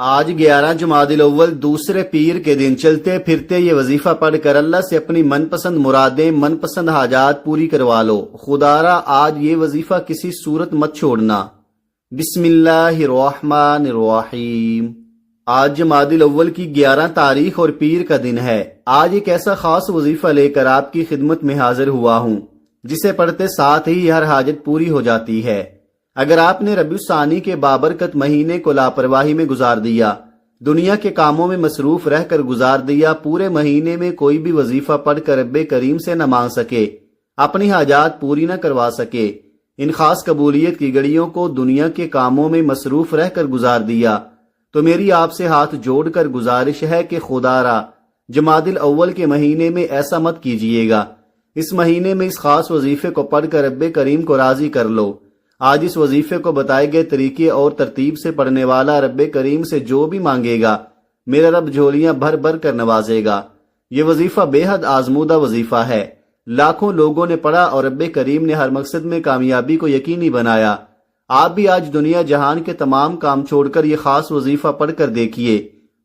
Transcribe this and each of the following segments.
آج 11 جمادی الاول دوسرے پیر کے دن چلتے پھرتے یہ وظیفہ پڑھ کر اللہ سے اپنی من پسند مرادیں من پسند حاجات پوری کروا لو۔ خدارا آج یہ وظیفہ کسی صورت مت چھوڑنا۔ بسم اللہ الرحمن الرحیم۔ آج جمادی الاول کی 11 تاریخ اور پیر کا دن ہے۔ آج ایک ایسا خاص وظیفہ لے کر آپ کی خدمت میں حاضر ہوا ہوں جسے پڑھتے ساتھ ہی ہر حاجت پوری ہو جاتی ہے۔ اگر آپ نے ربیع الثانی کے بابرکت مہینے کو لاپرواہی میں گزار دیا، دنیا کے کاموں میں مصروف رہ کر گزار دیا، پورے مہینے میں کوئی بھی وظیفہ پڑھ کر رب کریم سے نہ مانگ سکے، اپنی حاجات پوری نہ کروا سکے، ان خاص قبولیت کی گھڑیوں کو دنیا کے کاموں میں مصروف رہ کر گزار دیا، تو میری آپ سے ہاتھ جوڑ کر گزارش ہے کہ خدارا جمادی الاول کے مہینے میں ایسا مت کیجیے گا۔ اس مہینے میں اس خاص وظیفے کو پڑھ کر رب کریم کو راضی کر لو۔ آج اس وظیفے کو بتائے گئے طریقے اور ترتیب سے پڑھنے والا رب کریم سے جو بھی مانگے گا میرا رب جھولیاں بھر بھر کر نوازے گا۔ یہ وظیفہ بے حد آزمودہ وظیفہ ہے، لاکھوں لوگوں نے پڑھا اور رب کریم نے ہر مقصد میں کامیابی کو یقینی بنایا۔ آپ بھی آج دنیا جہان کے تمام کام چھوڑ کر یہ خاص وظیفہ پڑھ کر دیکھیے،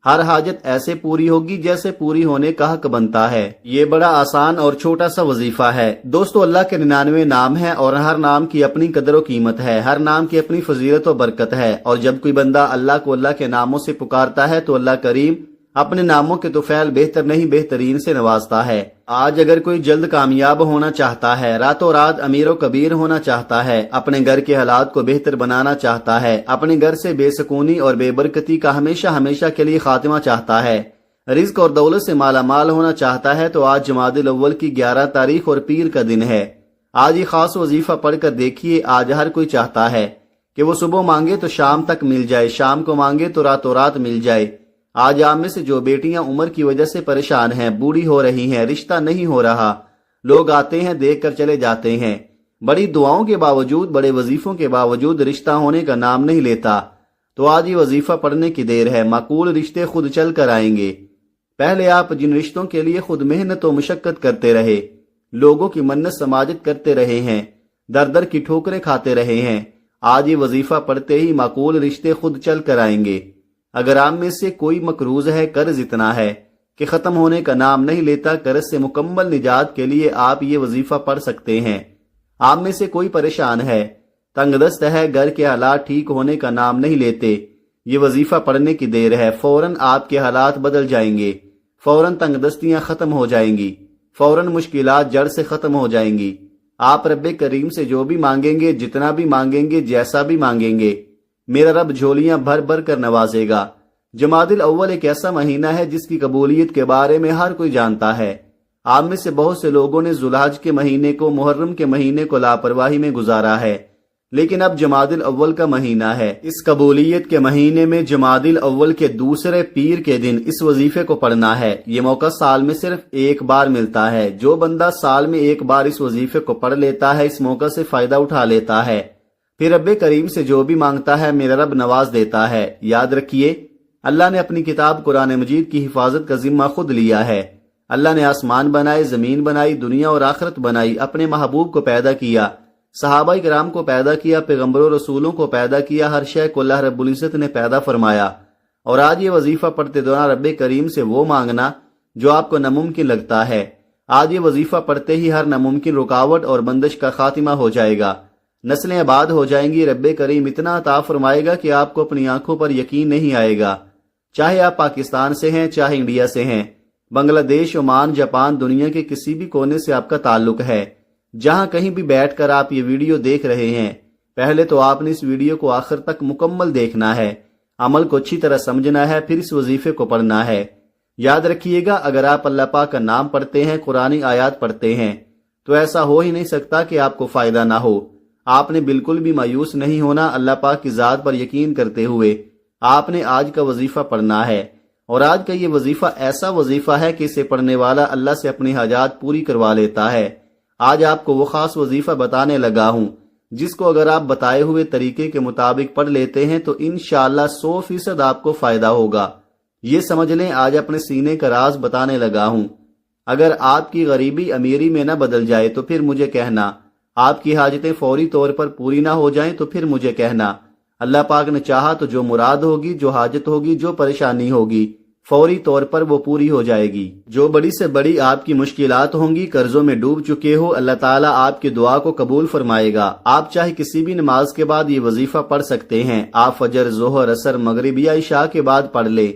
ہر حاجت ایسے پوری ہوگی جیسے پوری ہونے کا حق بنتا ہے۔ یہ بڑا آسان اور چھوٹا سا وظیفہ ہے۔ دوستو، اللہ کے 99 نام ہیں اور ہر نام کی اپنی قدر و قیمت ہے، ہر نام کی اپنی فضیلت و برکت ہے، اور جب کوئی بندہ اللہ کو اللہ کے ناموں سے پکارتا ہے تو اللہ کریم اپنے ناموں کے طفیل بہتر نہیں بہترین سے نوازتا ہے۔ آج اگر کوئی جلد کامیاب ہونا چاہتا ہے، راتوں رات امیر و کبیر ہونا چاہتا ہے، اپنے گھر کے حالات کو بہتر بنانا چاہتا ہے، اپنے گھر سے بے سکونی اور بے برکتی کا ہمیشہ ہمیشہ کے لیے خاتمہ چاہتا ہے، رزق اور دولت سے مالا مال ہونا چاہتا ہے، تو آج جمادی الاول کی 11 تاریخ اور پیر کا دن ہے۔ آج یہ خاص وظیفہ پڑھ کر دیکھیے۔ آج ہر کوئی چاہتا ہے کہ وہ صبح مانگے تو شام تک مل جائے، شام کو مانگے تو راتوں رات مل جائے۔ آج آپ میں سے جو بیٹیاں عمر کی وجہ سے پریشان ہیں، بوڑھی ہو رہی ہیں، رشتہ نہیں ہو رہا، لوگ آتے ہیں دیکھ کر چلے جاتے ہیں، بڑی دعاؤں کے باوجود بڑے وظیفوں کے باوجود رشتہ ہونے کا نام نہیں لیتا، تو آج یہ وظیفہ پڑھنے کی دیر ہے۔ معقول رشتے خود چل کر آئیں گے۔ پہلے آپ جن رشتوں کے لیے خود محنت و مشقت کرتے رہے، لوگوں کی منت سماجت کرتے رہے ہیں، در در کی ٹھوکریں کھاتے رہے ہیں، آج یہ وظیفہ پڑھتے ہی معقول رشتے خود چل کر آئیں گے۔ اگر آپ میں سے کوئی مقروض ہے، قرض اتنا ہے کہ ختم ہونے کا نام نہیں لیتا، قرض سے مکمل نجات کے لیے آپ یہ وظیفہ پڑھ سکتے ہیں۔ آپ میں سے کوئی پریشان ہے، تنگ دست ہے، گھر کے حالات ٹھیک ہونے کا نام نہیں لیتے، یہ وظیفہ پڑھنے کی دیر ہے، فوراً آپ کے حالات بدل جائیں گے، فوراً تنگ دستیاں ختم ہو جائیں گی، فوراً مشکلات جڑ سے ختم ہو جائیں گی۔ آپ رب کریم سے جو بھی مانگیں گے، جتنا بھی مانگیں گے، جیسا بھی مانگیں گے، میرا رب جھولیاں بھر بھر کر نوازے گا۔ جمادی الاول ایک ایسا مہینہ ہے جس کی قبولیت کے بارے میں ہر کوئی جانتا ہے۔ آپ میں سے بہت سے لوگوں نے ذوالحج کے مہینے کو، محرم کے مہینے کو لاپرواہی میں گزارا ہے، لیکن اب جمادی الاول کا مہینہ ہے۔ اس قبولیت کے مہینے میں جمادی الاول کے دوسرے پیر کے دن اس وظیفے کو پڑھنا ہے۔ یہ موقع سال میں صرف ایک بار ملتا ہے۔ جو بندہ سال میں ایک بار اس وظیفے کو پڑھ لیتا ہے، اس موقع سے فائدہ اٹھا لیتا ہے، پھر رب کریم سے جو بھی مانگتا ہے میرا رب نواز دیتا ہے۔ یاد رکھیے، اللہ نے اپنی کتاب قرآن مجید کی حفاظت کا ذمہ خود لیا ہے۔ اللہ نے آسمان بنائے، زمین بنائی، دنیا اور آخرت بنائی، اپنے محبوب کو پیدا کیا، صحابہ کرام کو پیدا کیا، پیغمبروں رسولوں کو پیدا کیا، ہر شے کو اللہ رب العزت نے پیدا فرمایا۔ اور آج یہ وظیفہ پڑھتے دوران رب کریم سے وہ مانگنا جو آپ کو ناممکن لگتا ہے، آج یہ وظیفہ پڑھتے ہی ہر ناممکن رکاوٹ اور بندش کا خاتمہ ہو جائے گا، نسلیں آباد ہو جائیں گی۔ رب کریم اتنا عطا فرمائے گا کہ آپ کو اپنی آنکھوں پر یقین نہیں آئے گا۔ چاہے آپ پاکستان سے ہیں، چاہے انڈیا سے ہیں، بنگلہ دیش، عمان، جاپان، دنیا کے کسی بھی کونے سے آپ کا تعلق ہے، جہاں کہیں بھی بیٹھ کر آپ یہ ویڈیو دیکھ رہے ہیں، پہلے تو آپ نے اس ویڈیو کو آخر تک مکمل دیکھنا ہے، عمل کو اچھی طرح سمجھنا ہے، پھر اس وظیفے کو پڑھنا ہے۔ یاد رکھیے گا، اگر آپ اللہ پاک کا نام پڑھتے ہیں، قرآنی آیات پڑھتے ہیں، تو ایسا ہو ہی نہیں سکتا کہ آپ کو فائدہ نہ ہو۔ آپ نے بالکل بھی مایوس نہیں ہونا، اللہ پاک کی ذات پر یقین کرتے ہوئے آپ نے آج کا وظیفہ پڑھنا ہے۔ اور آج کا یہ وظیفہ ایسا وظیفہ ہے کہ اسے پڑھنے والا اللہ سے اپنی حاجات پوری کروا لیتا ہے۔ آج آپ کو وہ خاص وظیفہ بتانے لگا ہوں جس کو اگر آپ بتائے ہوئے طریقے کے مطابق پڑھ لیتے ہیں تو انشاءاللہ 100% آپ کو فائدہ ہوگا۔ یہ سمجھ لیں، آج اپنے سینے کا راز بتانے لگا ہوں۔ اگر آپ کی غریبی امیری میں نہ بدل جائے تو پھر مجھے کہنا، آپ کی حاجتیں فوری طور پر پوری نہ ہو جائیں تو پھر مجھے کہنا، اللہ پاک نے چاہا تو جو مراد ہوگی، جو حاجت ہوگی، جو پریشانی ہوگی، فوری طور پر وہ پوری ہو جائے گی۔ جو بڑی سے بڑی آپ کی مشکلات ہوں گی، قرضوں میں ڈوب چکے ہو، اللہ تعالیٰ آپ کی دعا کو قبول فرمائے گا۔ آپ چاہے کسی بھی نماز کے بعد یہ وظیفہ پڑھ سکتے ہیں۔ آپ فجر، ظہر، عصر، مغرب یا عشاء کے بعد پڑھ لے۔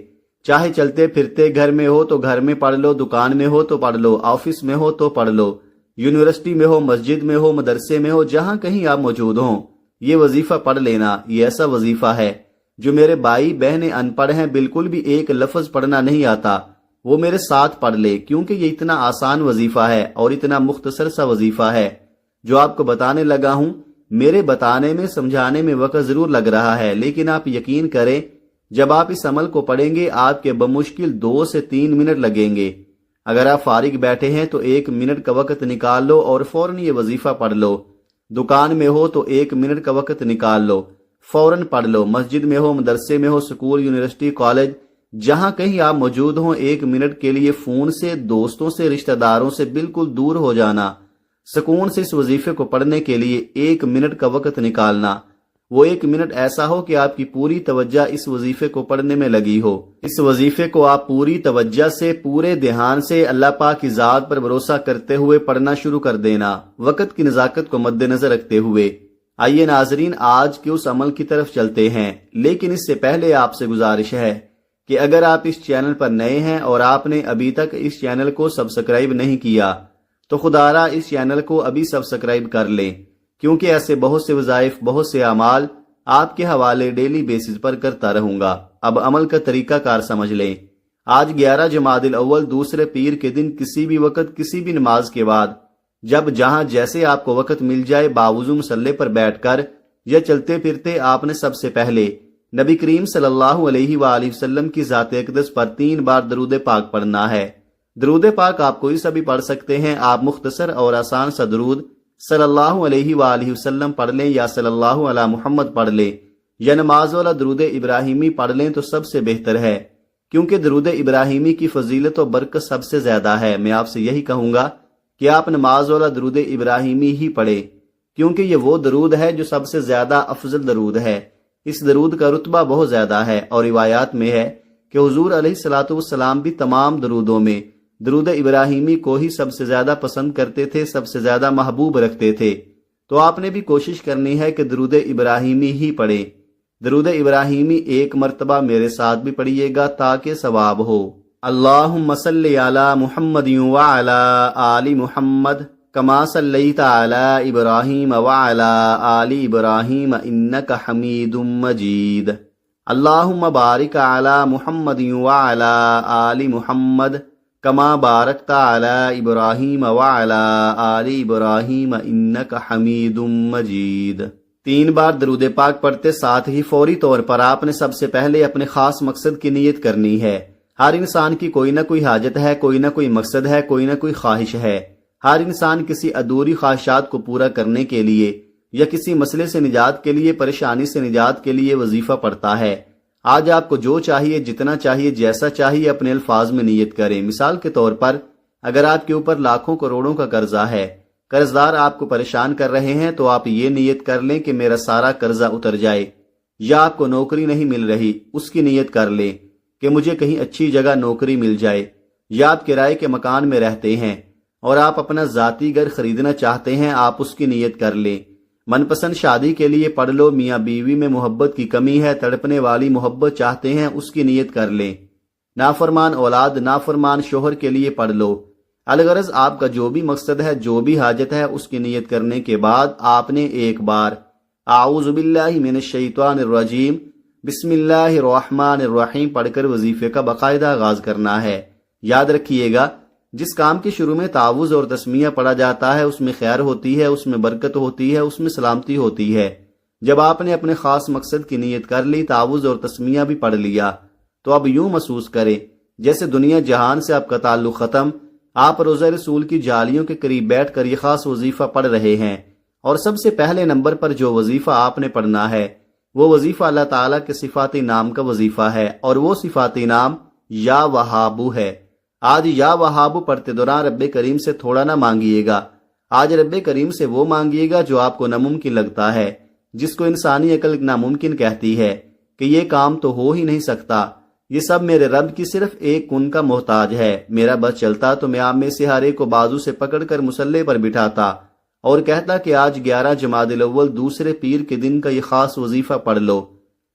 چاہے چلتے پھرتے گھر میں ہو تو گھر میں پڑھ لو، دکان میں ہو تو پڑھ لو، آفس میں ہو تو پڑھ لو، یونیورسٹی میں ہو، مسجد میں ہو، مدرسے میں ہو، جہاں کہیں آپ موجود ہوں، یہ وظیفہ پڑھ لینا۔ یہ ایسا وظیفہ ہے جو میرے بھائی بہنیں ان پڑھ ہیں، بالکل بھی ایک لفظ پڑھنا نہیں آتا، وہ میرے ساتھ پڑھ لے، کیونکہ یہ اتنا آسان وظیفہ ہے اور اتنا مختصر سا وظیفہ ہے جو آپ کو بتانے لگا ہوں۔ میرے بتانے میں، سمجھانے میں وقت ضرور لگ رہا ہے، لیکن آپ یقین کریں جب آپ اس عمل کو پڑھیں گے آپ کے بمشکل 2 سے 3 منٹ لگیں گے۔ اگر آپ فارغ بیٹھے ہیں تو 1 منٹ کا وقت نکال لو اور فوراً یہ وظیفہ پڑھ لو۔ دکان میں ہو تو 1 منٹ کا وقت نکال لو، فوراً پڑھ لو۔ مسجد میں ہو، مدرسے میں ہو، سکول، یونیورسٹی، کالج، جہاں کہیں آپ موجود ہوں، 1 منٹ کے لیے فون سے، دوستوں سے، رشتہ داروں سے بالکل دور ہو جانا، سکون سے اس وظیفے کو پڑھنے کے لیے 1 منٹ کا وقت نکالنا۔ وہ 1 منٹ ایسا ہو کہ آپ کی پوری توجہ اس وظیفے کو پڑھنے میں لگی ہو۔ اس وظیفے کو آپ پوری توجہ سے، پورے دھیان سے، اللہ پاک کی ذات پر بھروسہ کرتے ہوئے پڑھنا شروع کر دینا، وقت کی نزاکت کو مد نظر رکھتے ہوئے۔ آئیے ناظرین، آج کے اس عمل کی طرف چلتے ہیں، لیکن اس سے پہلے آپ سے گزارش ہے کہ اگر آپ اس چینل پر نئے ہیں اور آپ نے ابھی تک اس چینل کو سبسکرائب نہیں کیا تو خدارا اس چینل کو ابھی سبسکرائب کر لیں، کیونکہ ایسے بہت سے وظائف، بہت سے اعمال آپ کے حوالے ڈیلی بیسز پر کرتا رہوں گا۔ اب عمل کا طریقہ کار سمجھ لیں۔ آج 11 جمادی الاول دوسرے پیر کے دن کسی بھی وقت، کسی بھی نماز کے بعد، جب جہاں جیسے آپ کو وقت مل جائے، باوضو مصلی پر بیٹھ کر یا چلتے پھرتے، آپ نے سب سے پہلے نبی کریم صلی اللہ علیہ وآلہ وسلم کی ذات اقدس پر 3 بار درود پاک پڑھنا ہے۔ درود پاک آپ کوئی سا بھی پڑھ سکتے ہیں، آپ مختصر اور آسان سا درود صلی اللہ علیہ وآلہ وسلم پڑھ لیں یا صلی اللہ علی محمد پڑھ لیں یا نماز والا درود ابراہیمی پڑھ لیں تو سب سے بہتر ہے، کیونکہ درود ابراہیمی کی فضیلت و برکت سب سے زیادہ ہے۔ میں آپ سے یہی کہوں گا کہ آپ نماز والا درود ابراہیمی ہی پڑھیں، کیونکہ یہ وہ درود ہے جو سب سے زیادہ افضل درود ہے۔ اس درود کا رتبہ بہت زیادہ ہے، اور روایات میں ہے کہ حضور علیہ الصلوۃ والسلام بھی تمام درودوں میں درود ابراہیمی کو ہی سب سے زیادہ پسند کرتے تھے، سب سے زیادہ محبوب رکھتے تھے۔ تو آپ نے بھی کوشش کرنی ہے کہ درود ابراہیمی ہی پڑھیں۔ درود ابراہیمی 1 مرتبہ میرے ساتھ بھی پڑھیے گا تاکہ ثواب ہو۔ اللہم صلی علی محمد وعلی آل محمد کما صلیت علی ابراہیم وعلی آل ابراہیم انک حمید مجید۔ اللہم بارک علی محمد وعلی آل محمد کما بارکت علی ابراہیم وعلی آل ابراہیم انک حمید مجید۔ 3 بار درود پاک پڑھتے ساتھ ہی فوری طور پر آپ نے سب سے پہلے اپنے خاص مقصد کی نیت کرنی ہے۔ ہر انسان کی کوئی نہ کوئی حاجت ہے، کوئی نہ کوئی مقصد ہے، کوئی نہ کوئی خواہش ہے۔ ہر انسان کسی ادھوری خواہشات کو پورا کرنے کے لیے یا کسی مسئلے سے نجات کے لیے، پریشانی سے نجات کے لیے وظیفہ پڑھتا ہے۔ آج آپ کو جو چاہیے، جتنا چاہیے، جیسا چاہیے، اپنے الفاظ میں نیت کریں۔ مثال کے طور پر اگر آپ کے اوپر لاکھوں کروڑوں کا قرضہ ہے، قرضدار آپ کو پریشان کر رہے ہیں، تو آپ یہ نیت کر لیں کہ میرا سارا قرضہ اتر جائے۔ یا آپ کو نوکری نہیں مل رہی، اس کی نیت کر لیں کہ مجھے کہیں اچھی جگہ نوکری مل جائے۔ یا آپ کرائے کے مکان میں رہتے ہیں اور آپ اپنا ذاتی گھر خریدنا چاہتے ہیں، آپ اس کی نیت کر لیں۔ من پسند شادی کے لیے پڑھ لو، میاں بیوی میں محبت کی کمی ہے، تڑپنے والی محبت چاہتے ہیں، اس کی نیت کر لیں۔ نافرمان اولاد، نافرمان شوہر کے لیے پڑھ لو۔ الغرض آپ کا جو بھی مقصد ہے، جو بھی حاجت ہے، اس کی نیت کرنے کے بعد آپ نے 1 بار اعوذ باللہ من الشیطان الرجیم بسم اللہ الرحمن الرحیم پڑھ کر وظیفے کا باقاعدہ آغاز کرنا ہے۔ یاد رکھیے گا، جس کام کے شروع میں تعوذ اور تسمیہ پڑھا جاتا ہے اس میں خیر ہوتی ہے، اس میں برکت ہوتی ہے، اس میں سلامتی ہوتی ہے۔ جب آپ نے اپنے خاص مقصد کی نیت کر لی، تعوذ اور تسمیہ بھی پڑھ لیا، تو اب یوں محسوس کریں جیسے دنیا جہان سے آپ کا تعلق ختم، آپ روضہ رسول کی جالیوں کے قریب بیٹھ کر یہ خاص وظیفہ پڑھ رہے ہیں۔ اور سب سے پہلے نمبر پر جو وظیفہ آپ نے پڑھنا ہے وہ وظیفہ اللہ تعالیٰ کے صفاتی نام کا وظیفہ ہے، اور وہ صفاتی نام یا وہابو ہے۔ آج یا وہابو پڑھتے دوران رب کریم سے تھوڑا نہ مانگیے گا، آج رب کریم سے وہ مانگیے گا جو آپ کو ناممکن لگتا ہے۔ جس کو انسانی عقل ناممکن کہتی ہے کہ یہ کام تو ہو ہی نہیں سکتا، یہ سب میرے رب کی صرف ایک کن کا محتاج ہے۔ میرا بس چلتا تو میں آپ میں سے ہر ایک کو بازو سے پکڑ کر مصلے پر بٹھاتا اور کہتا کہ آج 11 جمادی الاول دوسرے پیر کے دن کا یہ خاص وظیفہ پڑھ لو،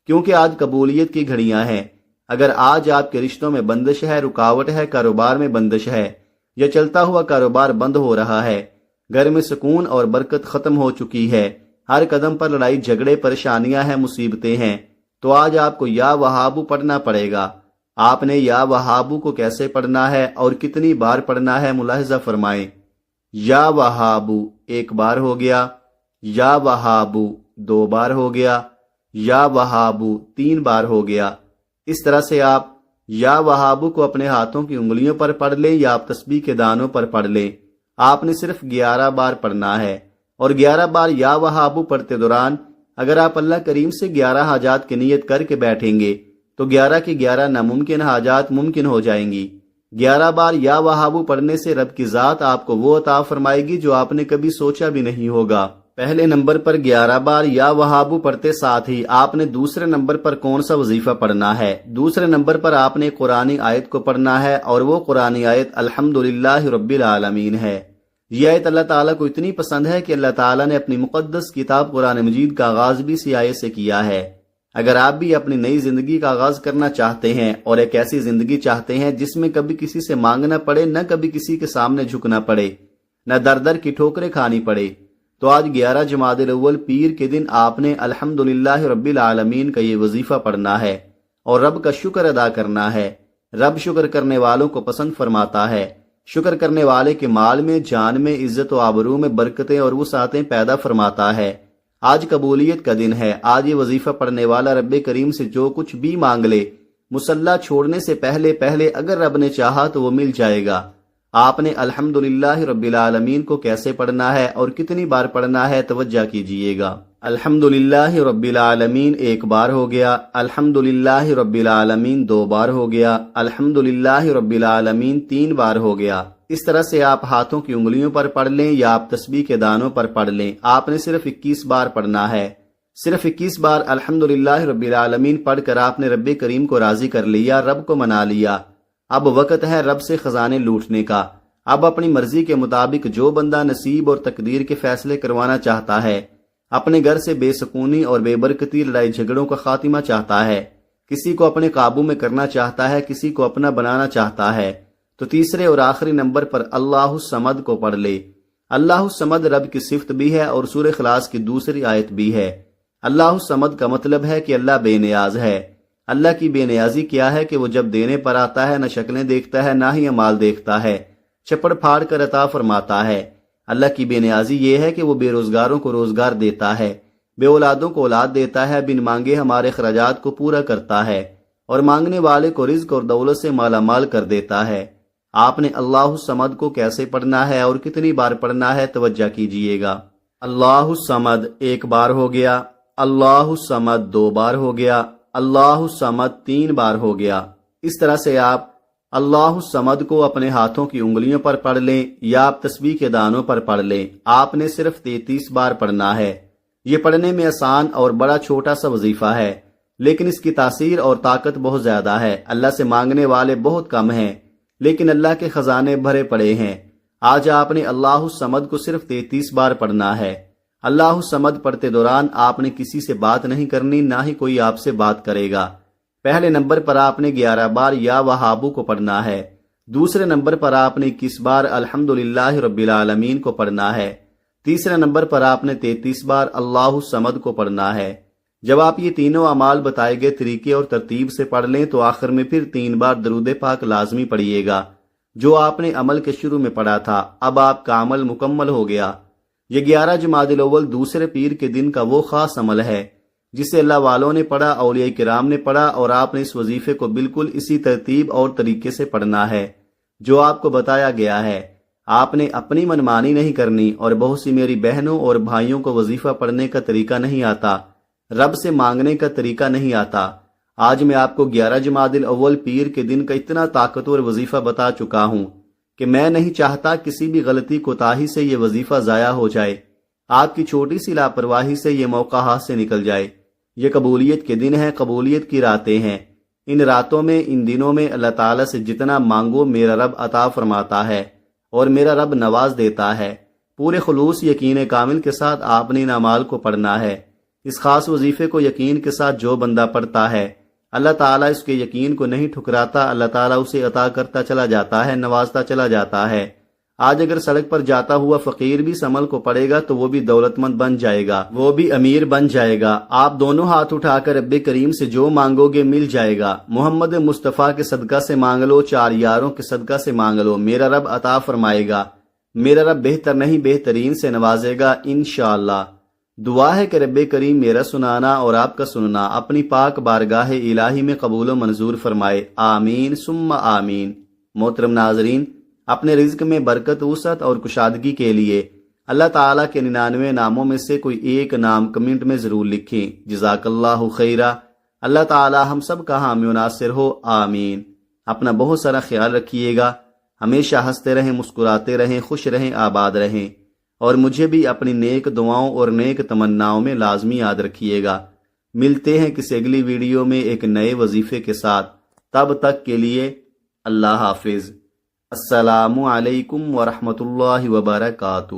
کیونکہ آج قبولیت کی گھڑیاں ہیں۔ اگر آج آپ کے رشتوں میں بندش ہے، رکاوٹ ہے، کاروبار میں بندش ہے، یا چلتا ہوا کاروبار بند ہو رہا ہے، گھر میں سکون اور برکت ختم ہو چکی ہے، ہر قدم پر لڑائی جھگڑے، پریشانیاں ہیں، مصیبتیں ہیں، تو آج آپ کو یا وہابو پڑھنا پڑے گا۔ آپ نے یا وہابو کو کیسے پڑھنا ہے اور کتنی بار پڑھنا ہے ملاحظہ فرمائیں۔ یا وہابو 1 بار ہو گیا، یا وہابو 2 بار ہو گیا، یا وہابو 3 بار ہو گیا۔ اس طرح سے آپ یا وہابو کو اپنے ہاتھوں کی انگلیوں پر پڑھ لیں یا آپ تسبیح کے دانوں پر پڑھ لیں۔ آپ نے صرف 11 بار پڑھنا ہے، اور 11 بار یا وہابو پڑھتے دوران اگر آپ اللہ کریم سے 11 حاجات کی نیت کر کے بیٹھیں گے تو 11 کی 11 ناممکن حاجات ممکن ہو جائیں گی۔ 11 بار یا وہابو پڑھنے سے رب کی ذات آپ کو وہ عطا فرمائے گی جو آپ نے کبھی سوچا بھی نہیں ہوگا۔ پہلے نمبر پر 11 بار یا وہابو پڑھتے ساتھ ہی آپ نے دوسرے نمبر پر کون سا وظیفہ پڑھنا ہے؟ دوسرے نمبر پر آپ نے قرآنی آیت کو پڑھنا ہے، اور وہ قرآنی آیت الحمدللہ رب العالمین ہے۔ یہ آیت اللہ تعالیٰ کو اتنی پسند ہے کہ اللہ تعالیٰ نے اپنی مقدس کتاب قرآن مجید کا آغاز بھی اسی آیت سے کیا ہے۔ اگر آپ بھی اپنی نئی زندگی کا آغاز کرنا چاہتے ہیں اور ایک ایسی زندگی چاہتے ہیں جس میں کبھی کسی سے مانگنا پڑے، نہ کبھی کسی کے سامنے جھکنا پڑے، نہ در در کی ٹھوکریں کھانی پڑے، تو آج 11 جمادی الاول پیر کے دن آپ نے الحمدللہ رب العالمین کا یہ وظیفہ پڑھنا ہے اور رب کا شکر ادا کرنا ہے۔ رب شکر کرنے والوں کو پسند فرماتا ہے۔ شکر کرنے والے کے مال میں، جان میں، عزت و آبرو میں برکتیں اور وسعتیں پیدا فرماتا ہے۔ آج قبولیت کا دن ہے۔ آج یہ وظیفہ پڑھنے والا رب کریم سے جو کچھ بھی مانگ لے، مصلی چھوڑنے سے پہلے اگر رب نے چاہا تو وہ مل جائے گا۔ آپ نے الحمدللہ رب العالمین کو کیسے پڑھنا ہے اور کتنی بار پڑھنا ہے توجہ کیجئے گا۔ الحمدللہ رب العالمین 1 بار ہو گیا، الحمدللہ رب العالمین 2 بار ہو گیا، الحمدللہ رب العالمین 3 بار ہو گیا۔ اس طرح سے آپ ہاتھوں کی انگلیوں پر پڑھ لیں یا آپ تسبیح کے دانوں پر پڑھ لیں۔ آپ نے صرف 21 بار پڑھنا ہے۔ صرف 21 بار الحمدللہ رب العالمین پڑھ کر آپ نے رب کریم کو راضی کر لیا، رب کو منا لیا۔ اب وقت ہے رب سے خزانے لوٹنے کا۔ اب اپنی مرضی کے مطابق جو بندہ نصیب اور تقدیر کے فیصلے کروانا چاہتا ہے، اپنے گھر سے بے سکونی اور بے برکتی، لڑائی جھگڑوں کا خاتمہ چاہتا ہے، کسی کو اپنے قابو میں کرنا چاہتا ہے، کسی کو اپنا بنانا چاہتا ہے، تو تیسرے اور آخری نمبر پر اللہ الصمد کو پڑھ لے۔ اللہ الصمد رب کی صفت بھی ہے اور سورہ اخلاص کی دوسری آیت بھی ہے۔ اللہ الصمد کا مطلب ہے کہ اللہ بے نیاز ہے۔ اللہ کی بے نیازی کیا ہے کہ وہ جب دینے پر آتا ہے نہ شکلیں دیکھتا ہے نہ ہی اعمال دیکھتا ہے، چپڑ پھاڑ کر عطا فرماتا ہے۔ اللہ کی بے نیازی یہ ہے کہ وہ بے روزگاروں کو روزگار دیتا ہے، بے اولادوں کو اولاد دیتا ہے، بن مانگے ہمارے اخراجات کو پورا کرتا ہے، اور مانگنے والے کو رزق اور دولت سے مالا مال کر دیتا ہے۔ آپ نے اللہ الصمد کو کیسے پڑھنا ہے اور کتنی بار پڑھنا ہے توجہ کیجئے گا۔ اللہ الصمد 1 بار ہو گیا، اللہ الصمد 2 بار ہو گیا، اللہ الصمد 3 بار ہو گیا۔ اس طرح سے آپ اللہ الصمد کو اپنے ہاتھوں کی انگلیوں پر پڑھ لیں یا آپ تسبیح کے دانوں پر پڑھ لیں۔ آپ نے صرف 33 بار پڑھنا ہے۔ یہ پڑھنے میں آسان اور بڑا چھوٹا سا وظیفہ ہے، لیکن اس کی تاثیر اور طاقت بہت زیادہ ہے۔ اللہ سے مانگنے والے بہت کم ہیں، لیکن اللہ کے خزانے بھرے پڑے ہیں۔ آج آپ نے اللہ الصمد کو صرف 33 بار پڑھنا ہے۔ اللہ الصمد پڑھتے دوران آپ نے کسی سے بات نہیں کرنی، نہ ہی کوئی آپ سے بات کرے گا۔ پہلے نمبر پر آپ نے 11 بار یا وہابو کو پڑھنا ہے۔ دوسرے نمبر پر آپ نے 21 بار الحمدللہ رب العالمین کو پڑھنا ہے۔ تیسرے نمبر پر آپ نے 33 بار اللہ الصمد کو پڑھنا ہے۔ جب آپ یہ تینوں اعمال بتائے گئے طریقے اور ترتیب سے پڑھ لیں تو آخر میں پھر 3 بار درود پاک لازمی پڑھیے گا، جو آپ نے عمل کے شروع میں پڑھا تھا۔ اب آپ کا عمل مکمل ہو گیا۔ یہ 11 جمادی الاول دوسرے پیر کے دن کا وہ خاص عمل ہے جسے اللہ والوں نے پڑھا، اولیاء کرام نے پڑھا، اور آپ نے اس وظیفے کو بالکل اسی ترتیب اور طریقے سے پڑھنا ہے جو آپ کو بتایا گیا ہے۔ آپ نے اپنی منمانی نہیں کرنی، اور بہت سی میری بہنوں اور بھائیوں کو وظیفہ پڑھنے کا طریقہ نہیں آتا، رب سے مانگنے کا طریقہ نہیں آتا۔ آج میں آپ کو 11 جمادی الاول پیر کے دن کا اتنا طاقتور وظیفہ بتا چکا ہوں کہ میں نہیں چاہتا کسی بھی غلطی کوتاہی سے یہ وظیفہ ضائع ہو جائے۔ آپ کی چھوٹی سی لاپرواہی سے یہ موقع ہاتھ سے نکل جائے۔ یہ قبولیت کے دن ہیں، قبولیت کی راتیں ہیں۔ ان راتوں میں، ان دنوں میں اللہ تعالیٰ سے جتنا مانگو میرا رب عطا فرماتا ہے اور میرا رب نواز دیتا ہے۔ پورے خلوص یقین کامل کے ساتھ آپ نے ان اعمال کو پڑھنا ہے۔ اس خاص وظیفے کو یقین کے ساتھ جو بندہ پڑھتا ہے، اللہ تعالیٰ اس کے یقین کو نہیں ٹھکراتا، اللہ تعالیٰ اسے عطا کرتا چلا جاتا ہے، نوازتا چلا جاتا ہے۔ آج اگر سڑک پر جاتا ہوا فقیر بھی اس عمل کو پڑھے گا تو وہ بھی دولت مند بن جائے گا، وہ بھی امیر بن جائے گا۔ آپ دونوں ہاتھ اٹھا کر رب کریم سے جو مانگو گے مل جائے گا۔ محمد مصطفیٰ کے صدقہ سے مانگ لو، 4 یاروں کے صدقہ سے مانگ لو، میرا رب عطا فرمائے گا۔ میرا رب بہتر نہیں بہترین سے نوازے گا انشاءاللہ۔ دعا ہے کہ رب کریم میرا سنانا اور آپ کا سننا اپنی پاک بارگاہ الہی میں قبول و منظور فرمائے، آمین ثم آمین۔ محترم ناظرین، اپنے رزق میں برکت، وسعت اور کشادگی کے لیے اللہ تعالیٰ کے 99 ناموں میں سے کوئی ایک نام کمنٹ میں ضرور لکھیں۔ جزاک اللہ خیرہ۔ اللہ تعالیٰ ہم سب کا حامی و ناصر ہو، آمین۔ اپنا بہت سارا خیال رکھیے گا، ہمیشہ ہنستے رہیں، مسکراتے رہیں، خوش رہیں، آباد رہیں، اور مجھے بھی اپنی نیک دعاؤں اور نیک تمناؤں میں لازمی یاد رکھیے گا۔ ملتے ہیں کسی اگلی ویڈیو میں ایک نئے وظیفے کے ساتھ، تب تک کے لیے اللہ حافظ۔ السلام علیکم ورحمۃ اللہ وبرکاتہ۔